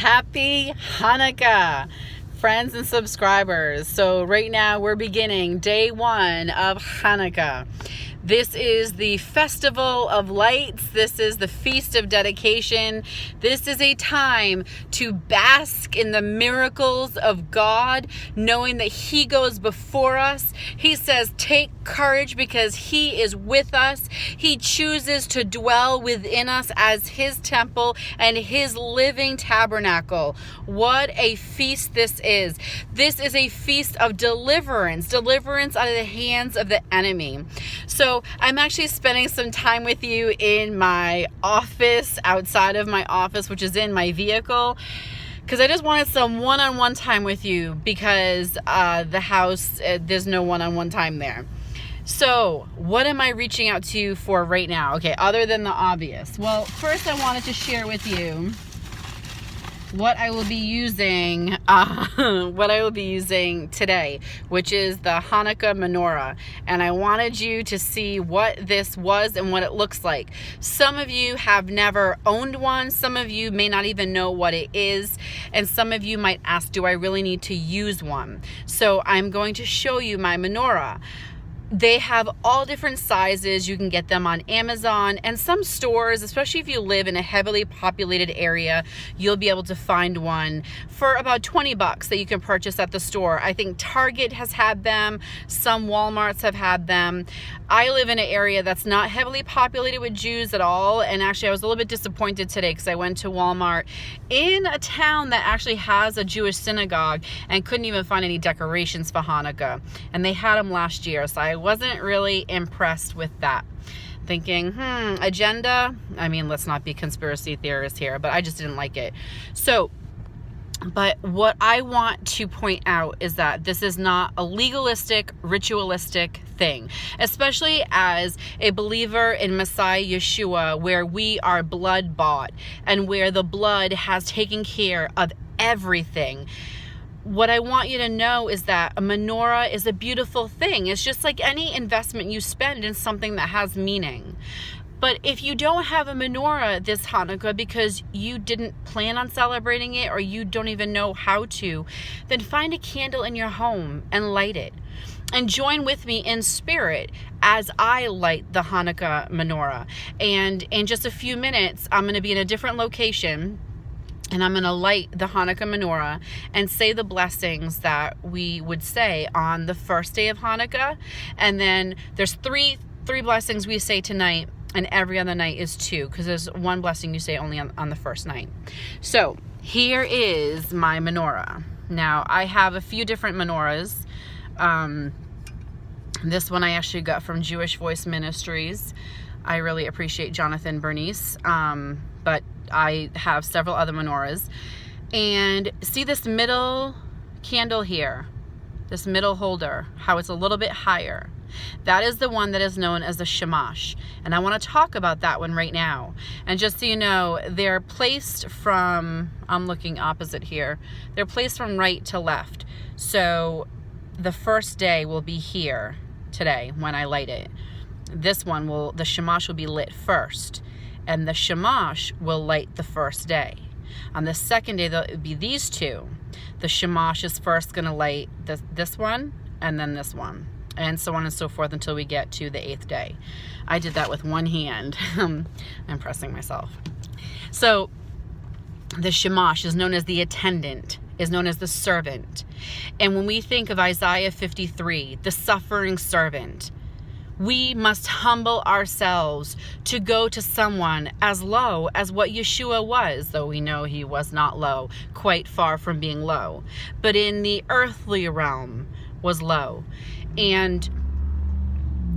Happy Hanukkah, friends and subscribers. So right now we're beginning day 1 of Hanukkah. This is the festival of lights. This is the feast of dedication. This is a time to bask in the miracles of God, knowing that He goes before us. He says, take courage because He is with us. He chooses to dwell within us as His temple and His living tabernacle. What a feast this is. This is a feast of deliverance out of the hands of the enemy. So I'm actually spending some time with you in my office, outside of my office, which is in my vehicle, because I just wanted some one-on-one time with you because the house, there's no one-on-one time there. So what am I reaching out to you for right now? Okay, other than the obvious. Well, first I wanted to share with you what I will be using today, which is the Hanukkah Menorah. And I wanted you to see what this was and what it looks like. Some of you have never owned one. Some of you may not even know what it is. And some of you might ask, do I really need to use one? So I'm going to show you my menorah. They have all different sizes. You can get them on Amazon and some stores, especially if you live in a heavily populated area, you'll be able to find one for about $20 that you can purchase at the store. I think Target has had them. Some Walmarts have had them. I live in an area that's not heavily populated with Jews at all. And actually I was a little bit disappointed today because I went to Walmart in a town that actually has a Jewish synagogue and couldn't even find any decorations for Hanukkah. And they had them last year. So I wasn't really impressed with that. Thinking, agenda? I mean, let's not be conspiracy theorists here, but I just didn't like it. So, but what I want to point out is that this is not a legalistic, ritualistic thing, especially as a believer in Messiah Yeshua, where we are blood bought and where the blood has taken care of everything. What I want you to know is that a menorah is a beautiful thing. It's just like any investment you spend in something that has meaning. But if you don't have a menorah this Hanukkah because you didn't plan on celebrating it or you don't even know how to, then find a candle in your home and light it. And join with me in spirit as I light the Hanukkah menorah. And in just a few minutes, I'm going to be in a different location. And I'm going to light the Hanukkah menorah and say the blessings that we would say on the first day of Hanukkah. And then there's three blessings we say tonight, and every other night is 2, because there's one blessing you say only on the first night. So here is my menorah. Now I have a few different menorahs. This one I actually got from Jewish Voice Ministries. I really appreciate Jonathan Bernice. But I have several other menorahs. And see this middle candle here, this middle holder, how it's a little bit higher. That is the one that is known as the Shamash. And I want to talk about that one right now. And just so you know, they're placed from, I'm looking opposite here, they're placed from right to left. So the first day will be here today when I light it. This one the Shamash will be lit first. And the Shamash will light the first day. On the second day, there'll be these two. The Shamash is first going to light this one and then this one. And so on and so forth until we get to the 8th day. I did that with one hand. I'm pressing myself. So the Shamash is known as the attendant, is known as the servant. And when we think of Isaiah 53, the suffering servant, we must humble ourselves to go to someone as low as what Yeshua was, though we know He was not low, quite far from being low, but in the earthly realm was low. And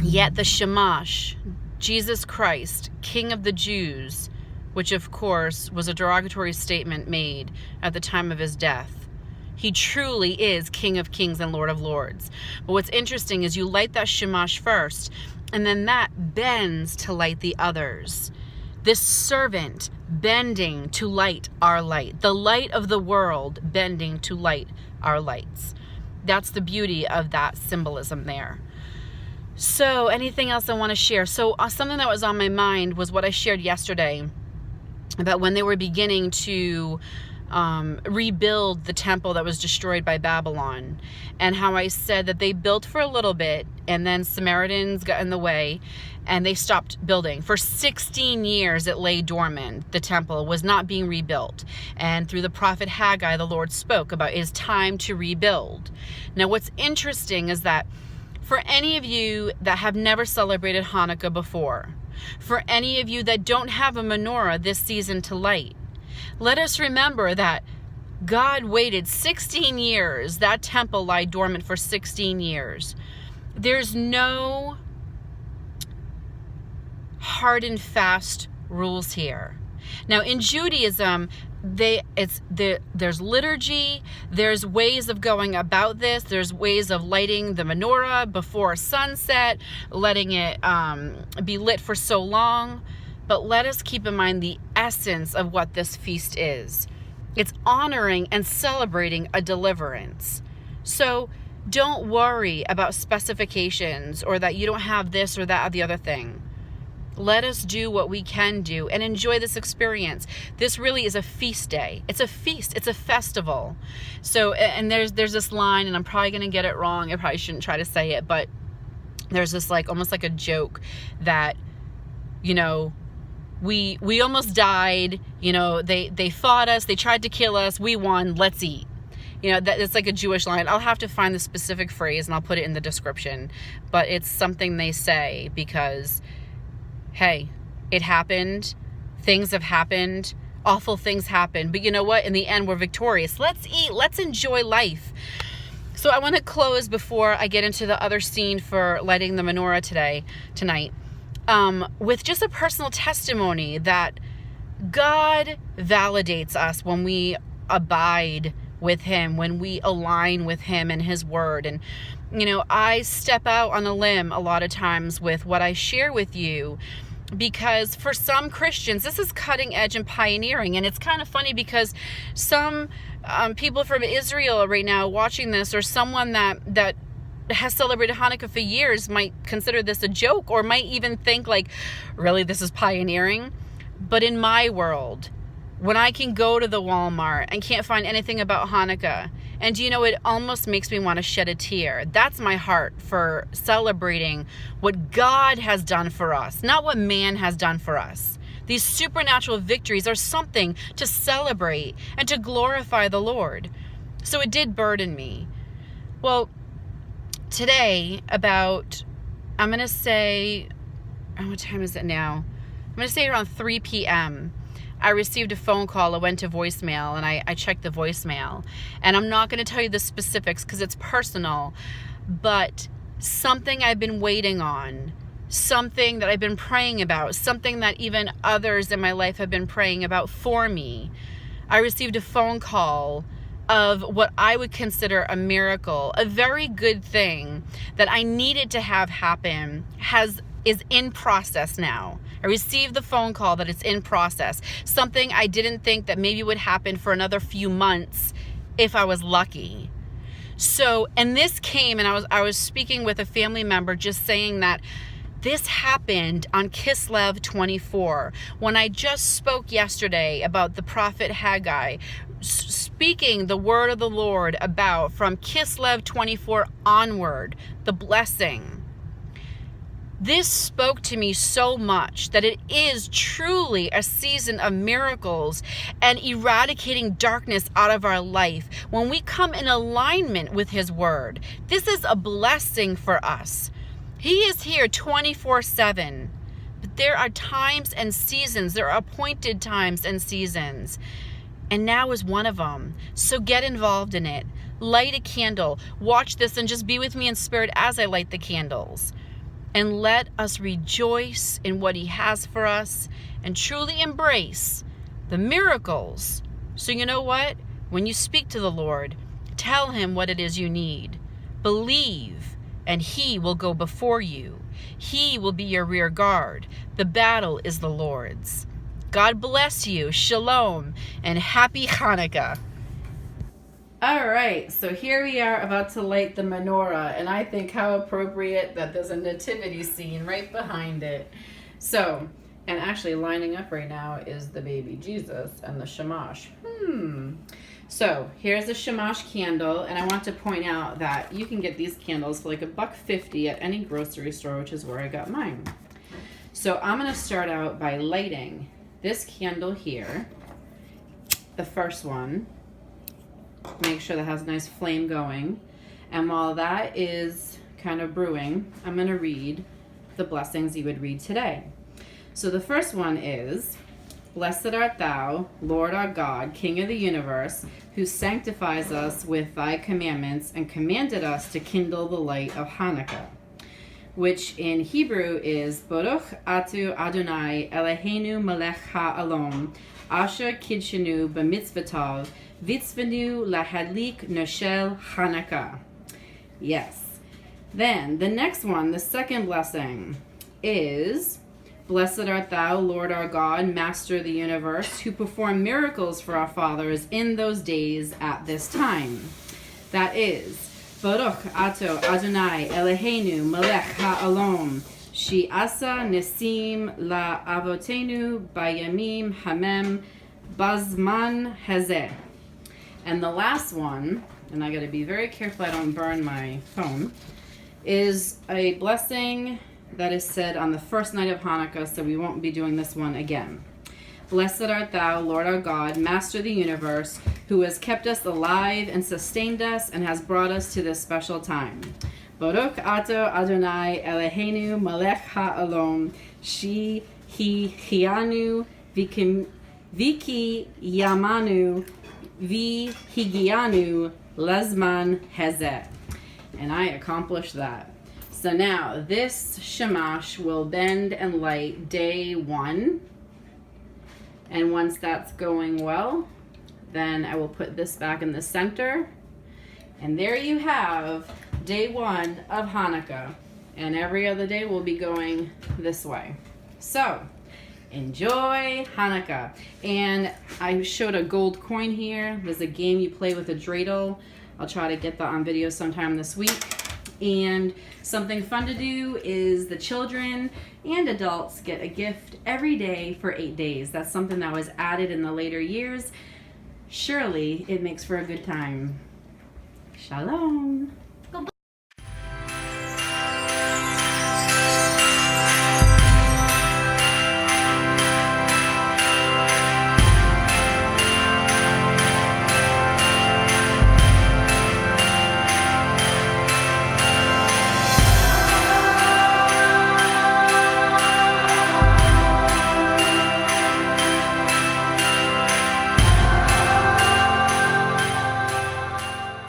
yet the Shamash, Jesus Christ, King of the Jews, which of course was a derogatory statement made at the time of His death, He truly is King of Kings and Lord of Lords. But what's interesting is you light that Shamash first, and then that bends to light the others. This servant bending to light our light. The light of the world bending to light our lights. That's the beauty of that symbolism there. So anything else I want to share? So something that was on my mind was what I shared yesterday about when they were beginning to rebuild the temple that was destroyed by Babylon, and how I said that they built for a little bit and then Samaritans got in the way and they stopped building. For 16 years it lay dormant. The temple was not being rebuilt, and through the prophet Haggai the Lord spoke about it's time to rebuild. Now what's interesting is that for any of you that have never celebrated Hanukkah before, for any of you that don't have a menorah this season to light, let us remember that God waited 16 years. That temple lay dormant for 16 years. There's no hard and fast rules here. Now in Judaism, there's liturgy, there's ways of going about this, there's ways of lighting the menorah before sunset, letting it be lit for so long. But let us keep in mind the essence of what this feast is. It's honoring and celebrating a deliverance. So don't worry about specifications or that you don't have this or that or the other thing. Let us do what we can do and enjoy this experience. This really is a feast day. It's a feast. It's a festival. So, and there's this line, and I'm probably going to get it wrong. I probably shouldn't try to say it, but there's this like almost like a joke that, you know, we almost died. You know, they fought us. They tried to kill us. We won. Let's eat. You know, it's like a Jewish line. I'll have to find the specific phrase and I'll put it in the description. But it's something they say because, hey, it happened. Things have happened. Awful things happened. But you know what? In the end, we're victorious. Let's eat. Let's enjoy life. So I want to close before I get into the other scene for lighting the menorah tonight, with just a personal testimony that God validates us when we abide with him, when we align with him and his word. And, you know, I step out on a limb a lot of times with what I share with you, because for some Christians, this is cutting edge and pioneering. And it's kind of funny because some people from Israel right now watching this, or someone that has celebrated Hanukkah for years, might consider this a joke, or might even think like, really, this is pioneering? But in my world, when I can go to the Walmart and can't find anything about Hanukkah, and you know, it almost makes me want to shed a tear. That's my heart for celebrating what God has done for us, not what man has done for us. These supernatural victories are something to celebrate and to glorify the Lord. So it did burden me. Well, today about, I'm going to say, what time is it now? I'm going to say around 3 p.m. I received a phone call. I went to voicemail and I checked the voicemail. And I'm not going to tell you the specifics because it's personal, but something I've been waiting on, something that I've been praying about, something that even others in my life have been praying about for me. I received a phone call of what I would consider a miracle, a very good thing that I needed to have happen is in process now. I received the phone call that it's in process. Something I didn't think that maybe would happen for another few months if I was lucky. So, and this came, and I was speaking with a family member just saying that this happened on Kislev 24, when I just spoke yesterday about the prophet Haggai, speaking the word of the Lord about from Kislev 24 onward, the blessing. This spoke to me so much that it is truly a season of miracles and eradicating darkness out of our life. When we come in alignment with his word, this is a blessing for us. He is here 24/7, but there are times and seasons. There are appointed times and seasons. And now is one of them. So get involved in it. Light a candle. Watch this and just be with me in spirit as I light the candles. And let us rejoice in what he has for us and truly embrace the miracles. So you know what? When you speak to the Lord, tell him what it is you need. Believe, and he will go before you. He will be your rear guard. The battle is the Lord's. God bless you. Shalom and happy Hanukkah. All right, so here we are about to light the menorah, and I think how appropriate that there's a nativity scene right behind it. So And actually lining up right now is the baby Jesus and the Shamash. So here's a Shamash candle, and I want to point out that you can get these candles for like $1.50 at any grocery store, which is where I got mine. So I'm going to start out by lighting this candle here, the first one. Make sure that has a nice flame going. And while that is kind of brewing, I'm going to read the blessings you would read today. So the first one is, "Blessed art thou, Lord our God, King of the universe, who sanctifies us with thy commandments and commanded us to kindle the light of Hanukkah," which in Hebrew is, "Baruch atu Adonai Eloheinu melech ha'olam, asher kidshenu b'mitzvotav, vitzvenu lahadlik noshel Hanukkah." Yes. Then the next one, the second blessing, is, "Blessed art thou, Lord our God, Master of the universe, who performed miracles for our fathers in those days at this time." That is, "Baruch ato Adonai Eloheinu melech ha'olam, she'asa nisim la'avotenu bayamim hamem bazman hazeh." And the last one, and I got to be very careful I don't burn my phone, is a blessing that is said on the first night of Hanukkah, so we won't be doing this one again. "Blessed art thou, Lord our God, Master of the universe, who has kept us alive and sustained us and has brought us to this special time. Baruch ato Adonai Eloheinu melech ha'olam, she'hianu viki yamanu vihigianu lezman hazeh." And I accomplished that. So now this Shamash will bend and light day 1. And once that's going well, then I will put this back in the center. And there you have day 1 of Hanukkah. And every other day will be going this way. So enjoy Hanukkah. And I showed a gold coin here. There's a game you play with a dreidel. I'll try to get that on video sometime this week. And something fun to do is the children and adults get a gift every day for 8 days. That's something that was added in the later years. Surely it makes for a good time. Shalom.